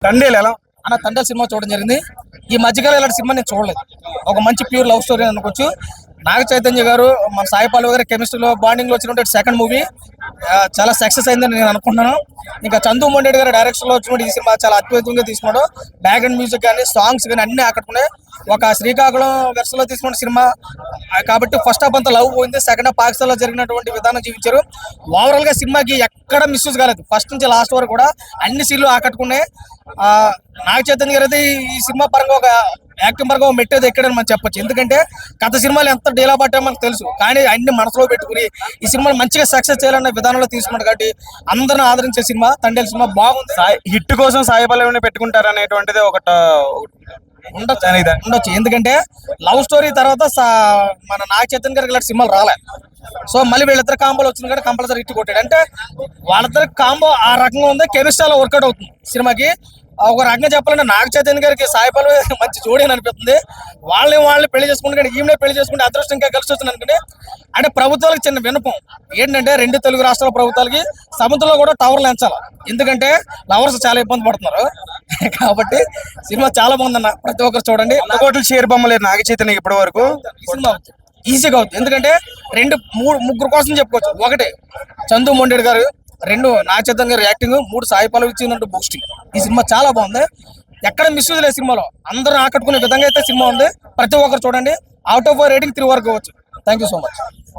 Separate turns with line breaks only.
తండేలు ఎలా
అన్న తండ్రి సినిమా చూడడం జరిగింది. ఈ మధ్యకాలం ఇలాంటి సినిమా నేను చూడలేదు. ఒక మంచి ప్యూర్ లవ్ స్టోరీ అనుకోవచ్చు. నాగ చైతన్య గారు మన సాయి పల్లవి గారి కెమిస్ట్రీలో బాండింగ్ లో వచ్చినటువంటి సెకండ్ మూవీ చాలా సక్సెస్ అయిందని నేను అనుకుంటున్నాను. ఇంకా చందు మొండేటి గారి డైరెక్షన్ లో వచ్చినటువంటి ఈ సినిమా చాలా అద్భుతంగా తీసుకున్నాడు. బ్యాక్గ్రౌండ్ మ్యూజిక్ కానీ సాంగ్స్ కానీ అన్ని ఆకట్టుకున్నాయి. ఒక శ్రీకాకుళం వెర్సలో తీసుకున్న సినిమా కాబట్టి ఫస్ట్ హాఫ్ అంతా లవ్ పోయింది, సెకండ్ హాఫ్ పాకిస్తాన్ లో జరిగినటువంటి విధానం చూపించారు. ఓవరాల్ గా సినిమాకి ఎక్కడ మిస్యూజ్ కాలేదు. ఫస్ట్ నుంచి లాస్ట్ వరకు కూడా అన్ని సీన్లు ఆకట్టుకున్నాయి. నాగ చైతన్య గారు అయితే ఈ సినిమా పరంగా ఒక యాక్టింగ్ పరంగా మెట్టేది ఎక్కడని మనం చెప్పొచ్చు. ఎందుకంటే గత సినిమాలు ఎంత డీలా పట్టామో మనకు తెలుసు, కానీ అన్ని మనసులో పెట్టుకుని ఈ సినిమాని మంచిగా సక్సెస్ చేయాలనే విధానంలో తీసుకున్నాడు. కాబట్టి అందరిని ఆదరించే సినిమా తండేలు సినిమా బాగుంది.
హిట్ కోసం సాయి పల్లవిని పెట్టుకుంటారు అనేటువంటిది
ఉండొచ్చు. ఎందుకంటే లవ్ స్టోరీ తర్వాత మన నాగ చైతన్య గారికి ఇలాంటి సినిమాలు రాలే. సో మళ్ళీ వీళ్ళిద్దరు కాంబోలు వచ్చింది కానీ కంపల్సరీ హిట్ కొట్టాడు. అంటే వాళ్ళిద్దరు కాంబో ఆ రకంగా ఉంది. కెమిస్ట్రీలో వర్కౌట్ అవుతుంది సినిమాకి. ఒక రకంగా చెప్పాలంటే నాగ చైతన్య గారికి సాయి పల్లవి మంచి జోడీ అని అనిపిస్తుంది. వాళ్ళని పెళ్లి చేసుకుంటే కానీ ఈమె పెళ్లి చేసుకుంటే అదృష్టం ఇంకా కలిసి వచ్చింది అనుకుంటే. అంటే ప్రభుత్వాలకు చిన్న విన్నపం ఏంటంటే, రెండు తెలుగు రాష్ట్రాల ప్రభుత్వాలకి సముద్రంలో కూడా టవర్లు ఎంచాలి. ఎందుకంటే లవర్స్ చాలా ఇబ్బంది పడుతున్నారు. కాబట్టి సినిమా చాలా బాగుందన్న, ప్రతి ఒక్కరు చూడండి.
100 కోట్ల షేర్ బొమ్మలేదు నాగ చైతన్య ఇప్పటి వరకు.
సినిమా ఈజీగా అవుతుంది. ఎందుకంటే ముగ్గురు కోసం చెప్పుకోవచ్చు. ఒకటి చందు మొండేటి గారు, రెండు నాగ చైతన్య గారు యాక్టింగ్, మూడు సాయి పల్లవి ఇచ్చిందంటూ బూస్టింగ్. ఈ సినిమా చాలా బాగుంది. ఎక్కడ మిస్యూజ్ లేదు సినిమాలో. అందరూ ఆకట్టుకునే విధంగా అయితే సినిమా ఉంది. ప్రతి ఒక్కరు చూడండి. అవుట్ ఆఫ్ రేటింగ్ 3 వరకు అవ్వచ్చు. Thank you so much.